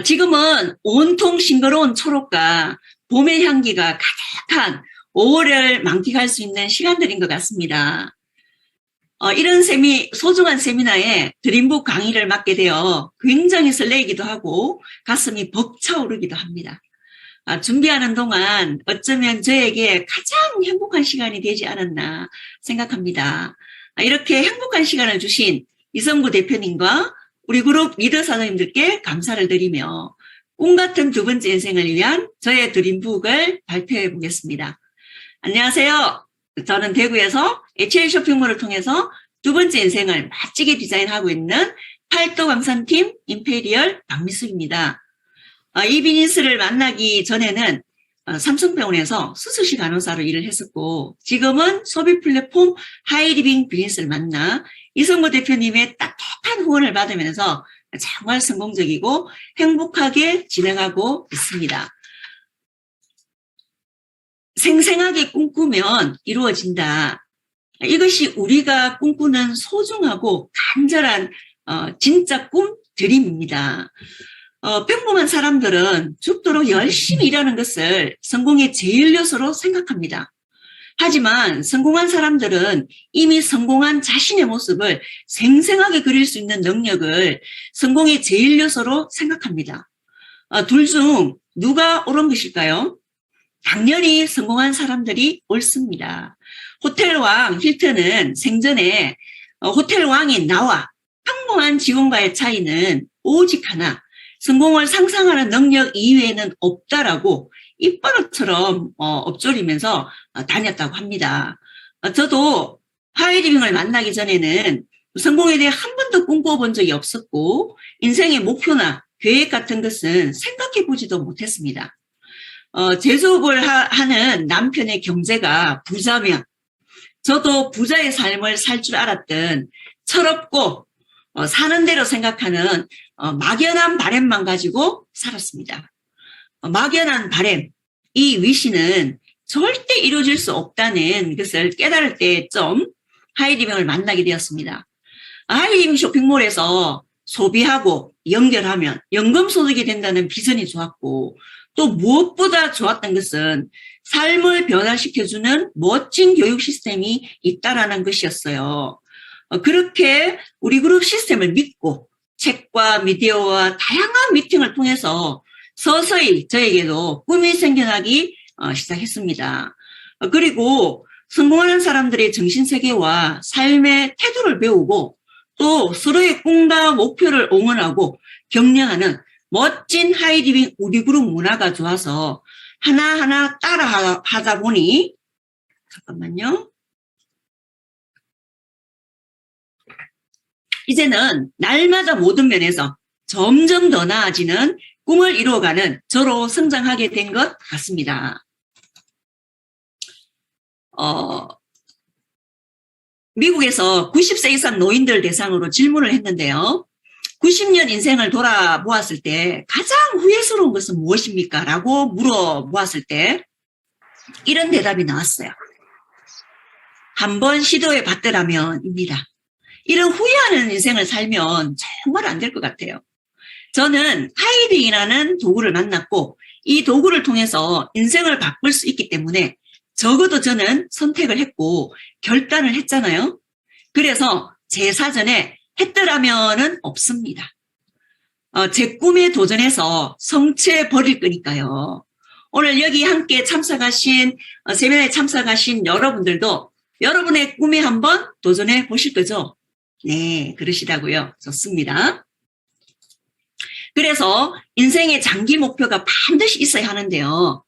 지금은 온통 싱그러운 초록과 봄의 향기가 가득한 5월을 만끽할 수 있는 시간들인 것 같습니다. 이런 소중한 세미나에 드림북 강의를 맡게 되어 굉장히 설레이기도 하고 가슴이 벅차오르기도 합니다. 준비하는 동안 어쩌면 저에게 가장 행복한 시간이 되지 않았나 생각합니다. 이렇게 행복한 시간을 주신 이성구 대표님과 우리 그룹 리더 사장님들께 감사를 드리며 꿈같은 두 번째 인생을 위한 저의 드림북을 발표해 보겠습니다. 안녕하세요. 저는 대구에서 HL 쇼핑몰을 통해서 두 번째 인생을 멋지게 디자인하고 있는 팔도광산팀 임페리얼 박미숙입니다. 이 비즈니스를 만나기 전에는 삼성병원에서 수술실 간호사로 일을 했었고 지금은 소비 플랫폼 하이리빙 비즈니스를 만나 이성구 대표님의 따뜻한 후원을 받으면서 정말 성공적이고 행복하게 진행하고 있습니다. 생생하게 꿈꾸면 이루어진다. 이것이 우리가 꿈꾸는 소중하고 간절한 진짜 꿈 드림입니다. 평범한 사람들은 죽도록 열심히 일하는 것을 성공의 제일 요소로 생각합니다. 하지만 성공한 사람들은 이미 성공한 자신의 모습을 생생하게 그릴 수 있는 능력을 성공의 제일 요소로 생각합니다. 둘 중 누가 옳은 것일까요? 당연히 성공한 사람들이 옳습니다. 호텔왕 힐튼은 생전에 호텔왕인 나와 평범한 직원과의 차이는 오직 하나, 성공을 상상하는 능력 이외에는 없다라고 입버릇처럼 엎조리면서 다녔다고 합니다. 저도 하이리빙을 만나기 전에는 성공에 대해 한 번도 꿈꿔본 적이 없었고 인생의 목표나 계획 같은 것은 생각해 보지도 못했습니다. 재수업을 하는 남편의 경제가 부자면 저도 부자의 삶을 살 줄 알았던 철없고 사는 대로 생각하는 막연한 바램만 가지고 살았습니다. 막연한 바램, 이 위시는 절대 이루어질 수 없다는 것을 깨달을 때쯤 하이리빙을 만나게 되었습니다. 하이리빙 쇼핑몰에서 소비하고 연결하면 연금소득이 된다는 비전이 좋았고 또 무엇보다 좋았던 것은 삶을 변화시켜주는 멋진 교육 시스템이 있다라는 것이었어요. 그렇게 우리 그룹 시스템을 믿고 책과 미디어와 다양한 미팅을 통해서 서서히 저에게도 꿈이 생겨나기 시작했습니다. 그리고 성공하는 사람들의 정신세계와 삶의 태도를 배우고 또 서로의 꿈과 목표를 응원하고 격려하는 멋진 하이리빙 우리 그룹 문화가 좋아서 하나하나 따라 하다 보니 잠깐만요. 이제는 날마다 모든 면에서 점점 더 나아지는 꿈을 이루어가는 저로 성장하게 된 것 같습니다. 미국에서 90세 이상 노인들 대상으로 질문을 했는데요. 90년 인생을 돌아보았을 때 가장 후회스러운 것은 무엇입니까? 라고 물어보았을 때 이런 대답이 나왔어요. 한번 시도해 봤더라면입니다. 이런 후회하는 인생을 살면 정말 안 될 것 같아요. 저는 하이리빙이라는 도구를 만났고 이 도구를 통해서 인생을 바꿀 수 있기 때문에 적어도 저는 선택을 했고 결단을 했잖아요. 그래서 제 사전에 했더라면은 없습니다. 제 꿈에 도전해서 성취해 버릴 거니까요. 오늘 여기 함께 참석하신 세미나에 참석하신 여러분들도 여러분의 꿈에 한번 도전해 보실 거죠? 네, 그러시다고요. 좋습니다. 그래서 인생의 장기 목표가 반드시 있어야 하는데요.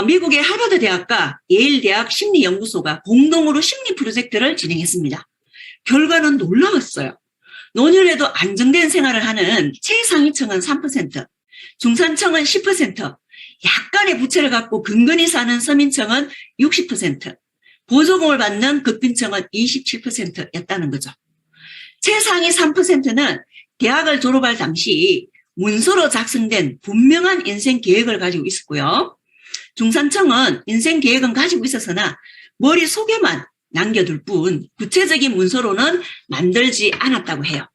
미국의 하버드 대학과 예일 대학 심리연구소가 공동으로 심리 프로젝트를 진행했습니다. 결과는 놀라웠어요. 노년에도 안정된 생활을 하는 최상위층은 3%, 중산층은 10%, 약간의 부채를 갖고 근근히 사는 서민층은 60%, 보조금을 받는 극빈층은 27%였다는 거죠. 최상위 3%는 대학을 졸업할 당시 문서로 작성된 분명한 인생 계획을 가지고 있었고요. 중산층은 인생 계획은 가지고 있었으나 머릿속에만 남겨둘 뿐 구체적인 문서로는 만들지 않았다고 해요.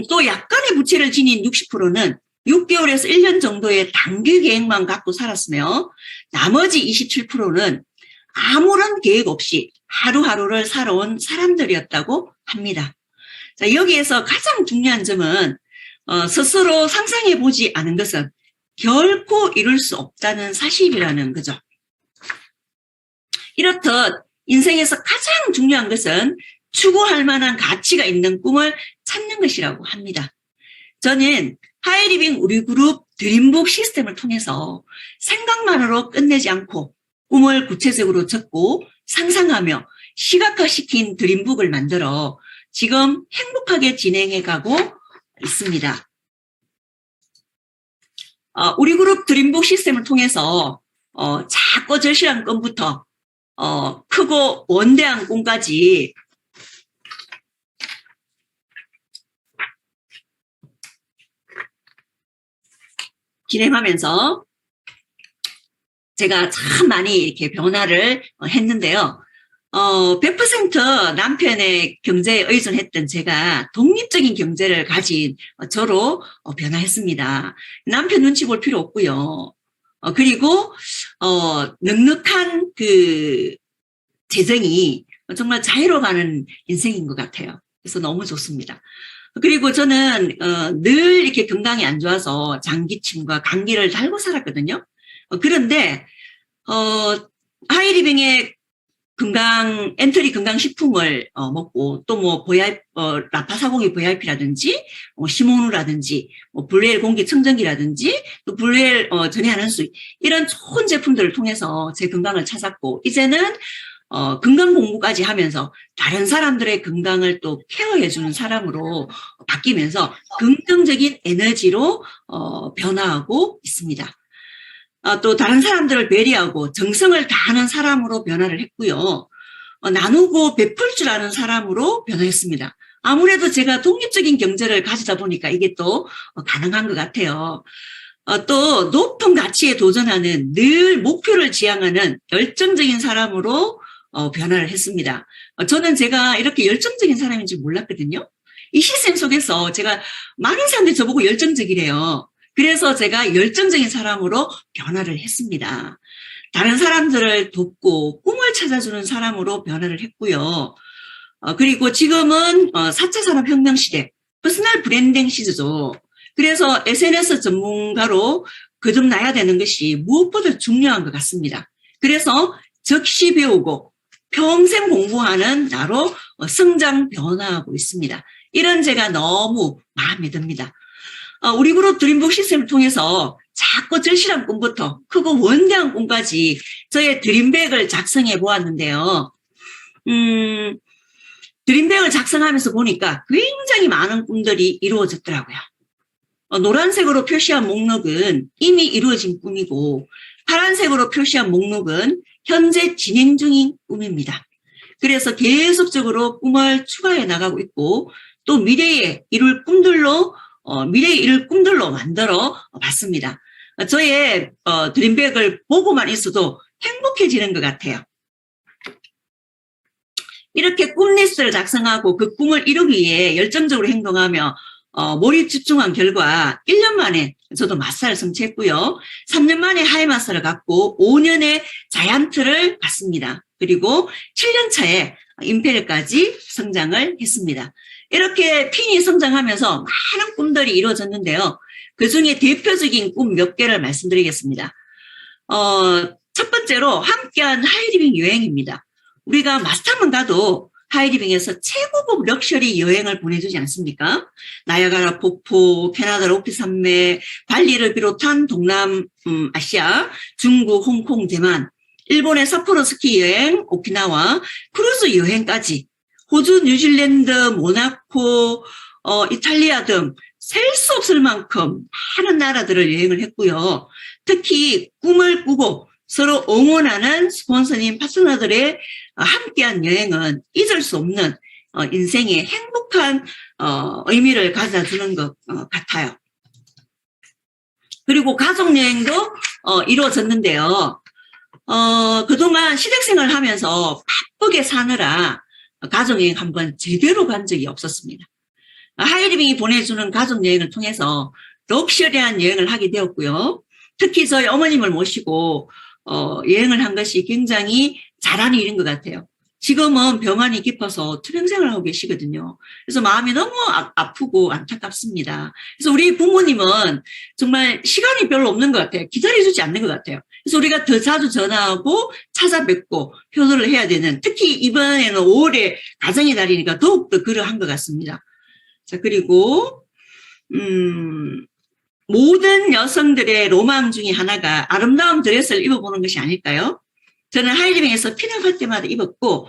또 약간의 부채를 지닌 60%는 6개월에서 1년 정도의 단기 계획만 갖고 살았으며 나머지 27%는 아무런 계획 없이 하루하루를 살아온 사람들이었다고 합니다. 자, 여기에서 가장 중요한 점은 스스로 상상해보지 않은 것은 결코 이룰 수 없다는 사실이라는 거죠. 이렇듯 인생에서 가장 중요한 것은 추구할 만한 가치가 있는 꿈을 찾는 것이라고 합니다. 저는 하이리빙 우리 그룹 드림북 시스템을 통해서 생각만으로 끝내지 않고 꿈을 구체적으로 적고 상상하며 시각화시킨 드림북을 만들어 지금 행복하게 진행해가고 있습니다. 우리 그룹 드림북 시스템을 통해서 작고 절실한 꿈부터 크고 원대한 꿈까지 진행하면서 제가 참 많이 이렇게 변화를 했는데요. 100% 남편의 경제에 의존했던 제가 독립적인 경제를 가진 저로 변화했습니다. 남편 눈치 볼 필요 없고요. 그리고 넉넉한 그 재정이 정말 자유로워가는 인생인 것 같아요. 그래서 너무 좋습니다. 그리고 저는 늘 이렇게 건강이 안 좋아서 장기침과 감기를 달고 살았거든요. 그런데 하이리빙의 엔터리 건강식품을 먹고 또 뭐 라파사공의 VIP라든지 시모누라든지 블루엘 공기청정기라든지 또 블루엘 전해하는 이런 좋은 제품들을 통해서 제 건강을 찾았고 이제는 건강 공부까지 하면서 다른 사람들의 건강을 또 케어해주는 사람으로 바뀌면서 긍정적인 에너지로 변화하고 있습니다. 또 다른 사람들을 배려하고 정성을 다하는 사람으로 변화를 했고요. 나누고 베풀 줄 아는 사람으로 변화했습니다. 아무래도 제가 독립적인 경제를 가지다 보니까 이게 또 가능한 것 같아요. 또 높은 가치에 도전하는 늘 목표를 지향하는 열정적인 사람으로 변화를 했습니다. 저는 제가 이렇게 열정적인 사람인 줄 몰랐거든요. 이 시스템 속에서 제가 많은 사람들이 저보고 열정적이래요. 그래서 제가 열정적인 사람으로 변화를 했습니다. 다른 사람들을 돕고 꿈을 찾아주는 사람으로 변화를 했고요. 그리고 지금은 4차 산업혁명 시대, 퍼스널 브랜딩 시대죠. 그래서 SNS 전문가로 거듭나야 되는 것이 무엇보다 중요한 것 같습니다. 그래서 즉시 배우고 평생 공부하는 나로 성장 변화하고 있습니다. 이런 제가 너무 마음에 듭니다. 우리 그룹 드림북 시스템을 통해서 작고 절실한 꿈부터 크고 원대한 꿈까지 저의 드림백을 작성해 보았는데요. 드림백을 작성하면서 보니까 굉장히 많은 꿈들이 이루어졌더라고요. 노란색으로 표시한 목록은 이미 이루어진 꿈이고 파란색으로 표시한 목록은 현재 진행 중인 꿈입니다. 그래서 계속적으로 꿈을 추가해 나가고 있고 또 미래에 이룰 꿈들로 만들어 봤습니다. 저의 드림백을 보고만 있어도 행복해지는 것 같아요. 이렇게 꿈 리스트를 작성하고 그 꿈을 이루기 위해 열정적으로 행동하며 몰입 집중한 결과 1년 만에 저도 마스터를 성취했고요. 3년 만에 하이 마스터를 갖고 5년의 자이언트를 갔습니다. 그리고 7년 차에 임페리얼까지 성장을 했습니다. 이렇게 핀이 성장하면서 많은 꿈들이 이루어졌는데요. 그중에 대표적인 꿈 몇 개를 말씀드리겠습니다. 첫 번째로 함께한 하이리빙 여행입니다. 우리가 마스터만 가도 하이리빙에서 최고급 럭셔리 여행을 보내주지 않습니까? 나야가라 폭포, 캐나다 로키 산맥, 발리를 비롯한 동남아시아, 중국, 홍콩, 대만, 일본의 삿포로 스키 여행, 오키나와 크루즈 여행까지 호주, 뉴질랜드, 모나코, 이탈리아 등 셀 수 없을 만큼 많은 나라들을 여행을 했고요. 특히 꿈을 꾸고 서로 응원하는 스폰서님, 파트너들의 함께한 여행은 잊을 수 없는 인생의 행복한 의미를 가져다 주는 것 같아요. 그리고 가족여행도 이루어졌는데요. 그동안 시댁생활을 하면서 바쁘게 사느라 가족여행 한번 제대로 간 적이 없었습니다. 하이리빙이 보내주는 가족여행을 통해서 럭셔리한 여행을 하게 되었고요. 특히 저희 어머님을 모시고 여행을 한 것이 굉장히 잘하는 일인 것 같아요. 지금은 병환이 깊어서 투병생활을 하고 계시거든요. 그래서 마음이 너무 아프고 안타깝습니다. 그래서 우리 부모님은 정말 시간이 별로 없는 것 같아요. 기다려주지 않는 것 같아요. 그래서 우리가 더 자주 전화하고 찾아뵙고 효도를 해야 되는, 특히 이번에는 5월에 가정의 달이니까 더욱더 그러한 것 같습니다. 자, 그리고 모든 여성들의 로망 중에 하나가 아름다운 드레스를 입어보는 것이 아닐까요? 저는 하이리빙에서 핀업할 때마다 입었고,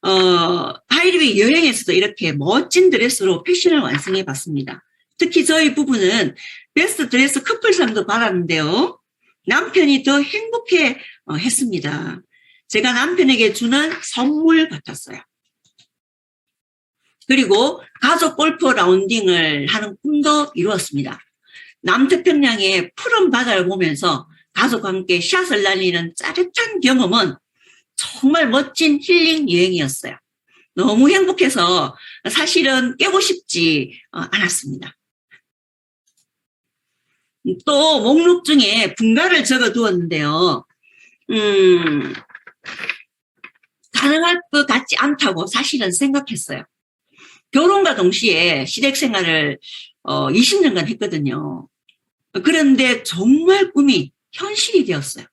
하이리빙 여행에서도 이렇게 멋진 드레스로 패션을 완성해 봤습니다. 특히 저희 부부는 베스트 드레스 커플상도 받았는데요. 남편이 더 행복해 했습니다. 제가 남편에게 주는 선물 같았어요. 그리고 가족 골프 라운딩을 하는 꿈도 이루었습니다. 남태평양의 푸른 바다를 보면서 가족과 함께 샷을 날리는 짜릿한 경험은 정말 멋진 힐링 여행이었어요. 너무 행복해서 사실은 깨고 싶지 않았습니다. 또 목록 중에 분가를 적어두었는데요. 가능할 것 같지 않다고 사실은 생각했어요. 결혼과 동시에 시댁 생활을 20년간 했거든요. 그런데 정말 꿈이 현실이 되었어요.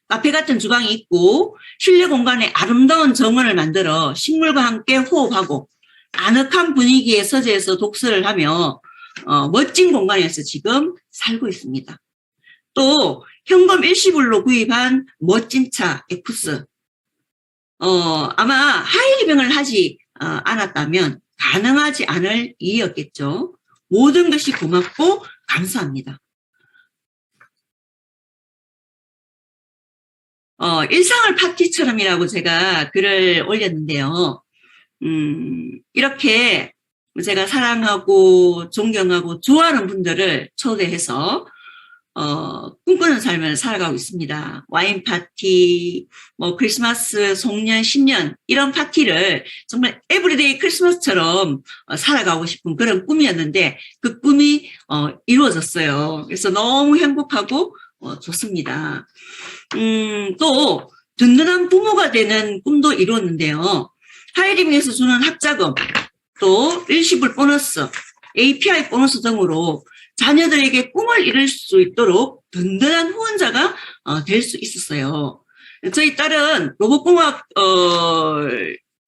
카페 같은 주방이 있고 실내 공간에 아름다운 정원을 만들어 식물과 함께 호흡하고 아늑한 분위기의 서재에서 독서를 하며 멋진 공간에서 지금 살고 있습니다. 또 현금 일시불로 구입한 멋진 차 에쿠스. 아마 하이리빙을 하지 않았다면 가능하지 않을 일이었겠죠. 모든 것이 고맙고 감사합니다. 일상을 파티처럼이라고 제가 글을 올렸는데요. 이렇게 제가 사랑하고 존경하고 좋아하는 분들을 초대해서 꿈꾸는 삶을 살아가고 있습니다. 와인 파티, 뭐 크리스마스, 송년, 신년 이런 파티를 정말 에브리데이 크리스마스처럼 살아가고 싶은 그런 꿈이었는데 그 꿈이 이루어졌어요. 그래서 너무 행복하고 좋습니다. 또 든든한 부모가 되는 꿈도 이루었는데요. 하이리빙에서 주는 학자금, 또 일시불 보너스, API 보너스 등으로 자녀들에게 꿈을 이룰 수 있도록 든든한 후원자가 될 수 있었어요. 저희 딸은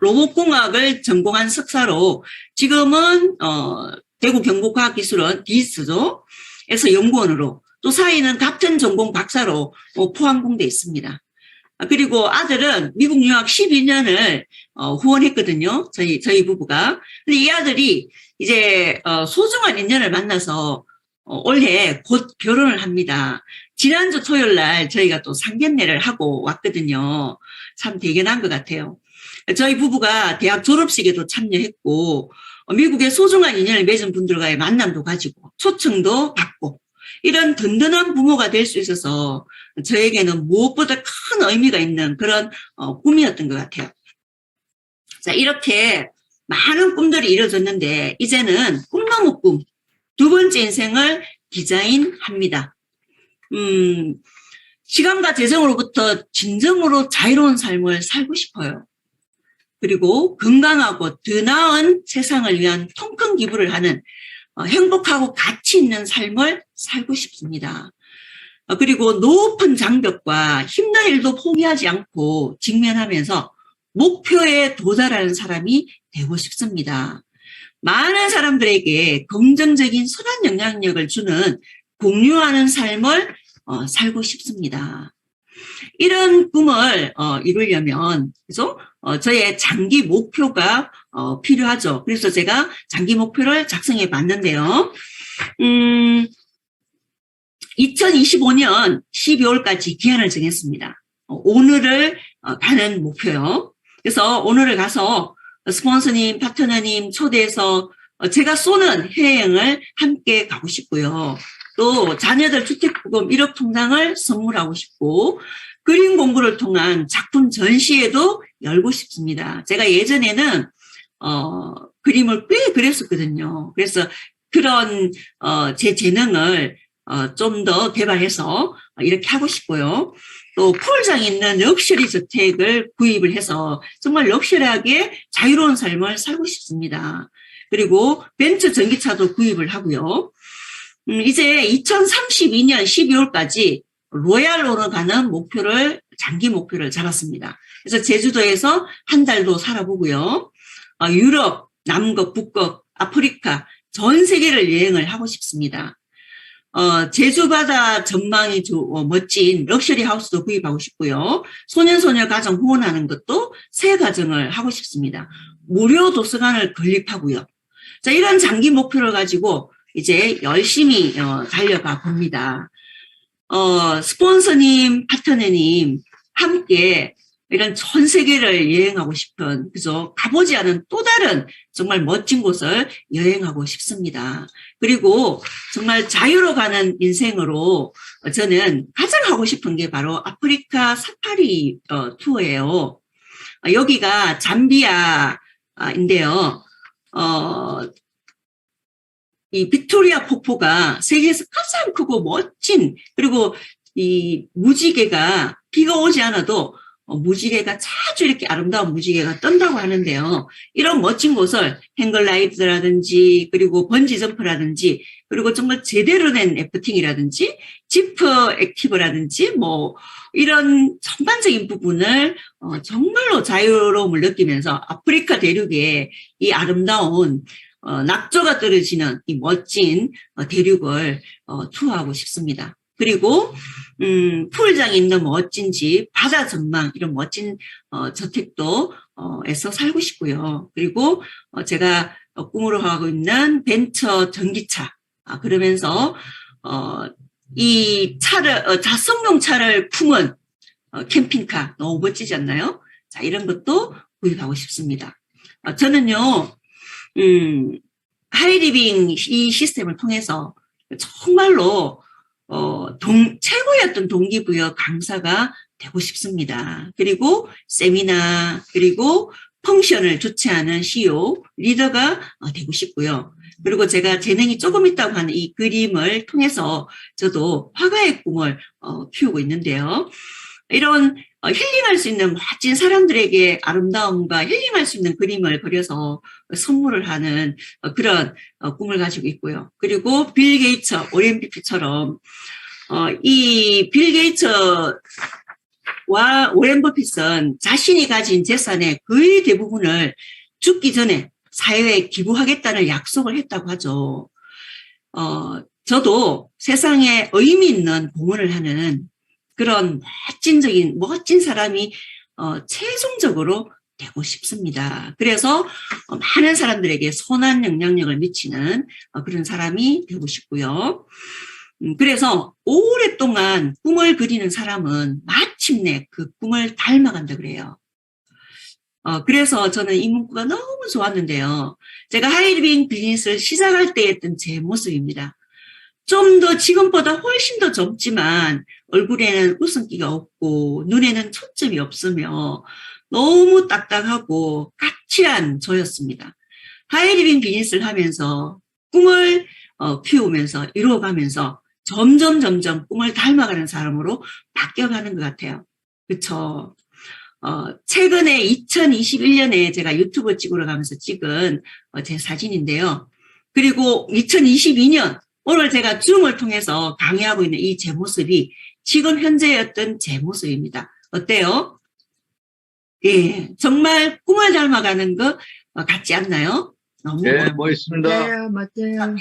로봇공학을 전공한 석사로 지금은 대구 경북과학기술원 디스죠. 에서 연구원으로, 또 사이는 같은 전공 박사로 포항공대에 있습니다. 그리고 아들은 미국 유학 12년을 후원했거든요. 저희 부부가. 근데 이 아들이 이제 소중한 인연을 만나서 올해 곧 결혼을 합니다. 지난주 토요일 날 저희가 또 상견례를 하고 왔거든요. 참 대견한 것 같아요. 저희 부부가 대학 졸업식에도 참여했고 미국의 소중한 인연을 맺은 분들과의 만남도 가지고 초청도 받고 이런 든든한 부모가 될 수 있어서 저에게는 무엇보다 큰 의미가 있는 그런 꿈이었던 것 같아요. 자, 이렇게 많은 꿈들이 이루어졌는데 이제는 꿈 넘은 꿈, 두 번째 인생을 디자인합니다. 시간과 재정으로부터 진정으로 자유로운 삶을 살고 싶어요. 그리고 건강하고 더 나은 세상을 위한 통큰 기부를 하는 행복하고 가치 있는 삶을 살고 싶습니다. 그리고 높은 장벽과 힘든 일도 포기하지 않고 직면하면서 목표에 도달하는 사람이 되고 싶습니다. 많은 사람들에게 긍정적인 선한 영향력을 주는 공유하는 삶을 살고 싶습니다. 이런 꿈을 이루려면 그죠? 저의 장기 목표가 필요하죠. 그래서 제가 장기 목표를 작성해 봤는데요. 2025년 12월까지 기한을 정했습니다. 오늘을 가는 목표요. 그래서 오늘을 가서 스폰서님, 파트너님 초대해서 제가 쏘는 해외여행을 함께 가고 싶고요. 또 자녀들 주택부금 1억 통장을 선물하고 싶고 그림 공부를 통한 작품 전시회도 열고 싶습니다. 제가 예전에는 그림을 꽤 그렸었거든요. 그래서 그런 제 재능을 좀 더 개발해서 이렇게 하고 싶고요. 또 풀장에 있는 럭셔리 저택을 구입을 해서 정말 럭셔리하게 자유로운 삶을 살고 싶습니다. 그리고 벤츠 전기차도 구입을 하고요. 이제 2032년 12월까지 로얄로로 가는 장기 목표를 잡았습니다. 그래서 제주도에서 한 달도 살아보고요. 유럽, 남극, 북극, 아프리카 전 세계를 여행을 하고 싶습니다. 제주 바다 전망이 멋진 럭셔리 하우스도 구입하고 싶고요. 소년소녀 가정 후원하는 것도 새 가정을 하고 싶습니다. 무료 도서관을 건립하고요. 자, 이런 장기 목표를 가지고 이제 열심히 달려가 봅니다. 스폰서님, 파트너님 함께 이런 전 세계를 여행하고 싶은, 그죠? 가보지 않은 또 다른 정말 멋진 곳을 여행하고 싶습니다. 그리고 정말 자유로 가는 인생으로 저는 가장 하고 싶은 게 바로 아프리카 사파리 투어예요. 여기가 잠비아인데요. 이 빅토리아 폭포가 세계에서 가장 크고 멋진, 그리고 이 무지개가 비가 오지 않아도 무지개가 자주 이렇게 아름다운 무지개가 뜬다고 하는데요. 이런 멋진 곳을 행글라이드라든지 그리고 번지점프라든지 그리고 정말 제대로 된 래프팅이라든지 지프 액티브라든지 뭐 이런 전반적인 부분을 정말로 자유로움을 느끼면서 아프리카 대륙의 이 아름다운 낙조가 떨어지는 이 멋진 대륙을 투어하고 싶습니다. 그리고 풀장에 있는 멋진 집, 바다 전망 이런 멋진 저택도 에서 살고 싶고요. 그리고 제가 꿈으로 하고 있는 벤처 전기차, 그러면서 이 차를 자석용 차를 품은 캠핑카 너무 멋지지 않나요? 자, 이런 것도 구입하고 싶습니다. 저는요 하이리빙 이 시스템을 통해서 정말로 최고였던 동기부여 강사가 되고 싶습니다. 그리고 세미나, 그리고 펑션을 주최하는 CEO, 리더가 되고 싶고요. 그리고 제가 재능이 조금 있다고 하는 이 그림을 통해서 저도 화가의 꿈을 키우고 있는데요. 이런 힐링할 수 있는 멋진 사람들에게 아름다움과 힐링할 수 있는 그림을 그려서 선물을 하는 그런 꿈을 가지고 있고요. 그리고 빌 게이츠, 오렌 버핏처럼 이 빌 게이츠와 오렌 버핏은 자신이 가진 재산의 거의 대부분을 죽기 전에 사회에 기부하겠다는 약속을 했다고 하죠. 저도 세상에 의미 있는 공헌을 하는 그런 멋진 사람이 최종적으로 되고 싶습니다. 그래서 많은 사람들에게 선한 영향력을 미치는 그런 사람이 되고 싶고요. 그래서 오랫동안 꿈을 그리는 사람은 마침내 그 꿈을 닮아간다 그래요. 그래서 저는 이 문구가 너무 좋았는데요. 제가 하이리빙 비즈니스를 시작할 때 했던 제 모습입니다. 좀 더 지금보다 훨씬 더 젊지만 얼굴에는 웃음기가 없고 눈에는 초점이 없으며 너무 딱딱하고 까칠한 저였습니다. 하이리빙 비즈니스를 하면서 꿈을 키우면서 이루어가면서 점점 꿈을 닮아가는 사람으로 바뀌어가는 것 같아요. 그렇죠? 최근에 2021년에 제가 유튜브 찍으러 가면서 찍은 제 사진인데요. 그리고 2022년 오늘 제가 줌을 통해서 강의하고 있는 이 제 모습이 지금 현재였던 제 모습입니다. 어때요? 예, 정말 꿈을 닮아가는 것 같지 않나요? 너무 멋있습니다. 네, 맞아요.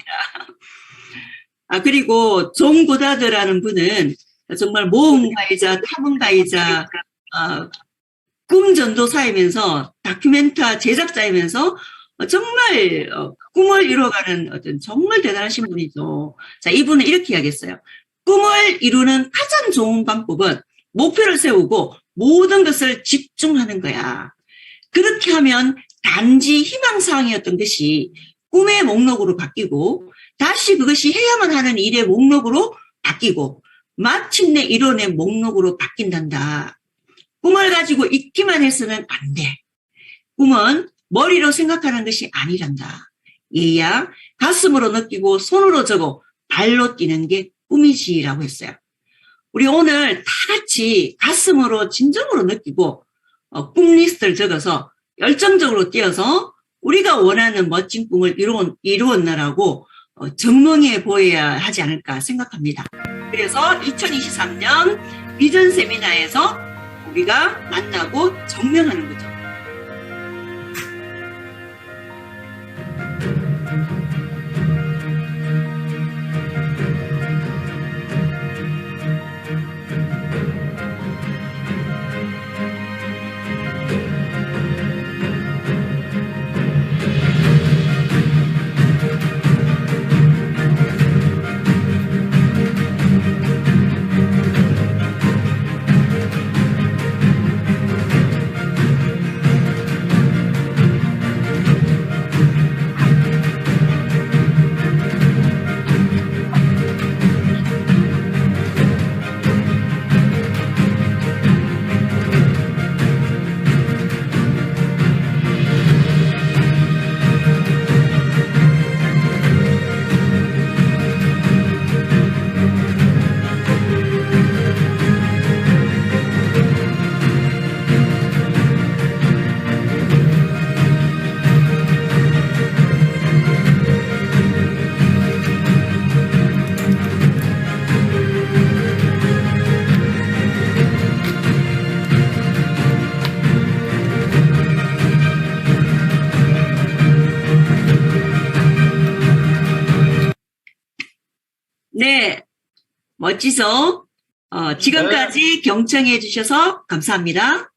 그리고 존 고다드라는 분은 정말 모험가이자 탐험가이자 꿈 전도사이면서 다큐멘터 제작자이면서 정말 꿈을 이루어가는 어떤 정말 대단하신 분이죠. 자, 이분은 이렇게 이야기했어요. 꿈을 이루는 가장 좋은 방법은 목표를 세우고 모든 것을 집중하는 거야. 그렇게 하면 단지 희망사항이었던 것이 꿈의 목록으로 바뀌고 다시 그것이 해야만 하는 일의 목록으로 바뀌고 마침내 이론의 목록으로 바뀐단다. 꿈을 가지고 있기만 해서는 안 돼. 꿈은 머리로 생각하는 것이 아니란다. 예야 가슴으로 느끼고 손으로 적고 발로 뛰는 게 꿈이지라고 했어요. 우리 오늘 다 같이 가슴으로 진정으로 느끼고 꿈 리스트를 적어서 열정적으로 뛰어서 우리가 원하는 멋진 꿈을 이루었나라고 증명해 보여야 하지 않을까 생각합니다. 그래서 2023년 비전 세미나에서 우리가 만나고 증명하는 거죠. 네, 멋지죠? 지금까지 경청해 주셔서 감사합니다.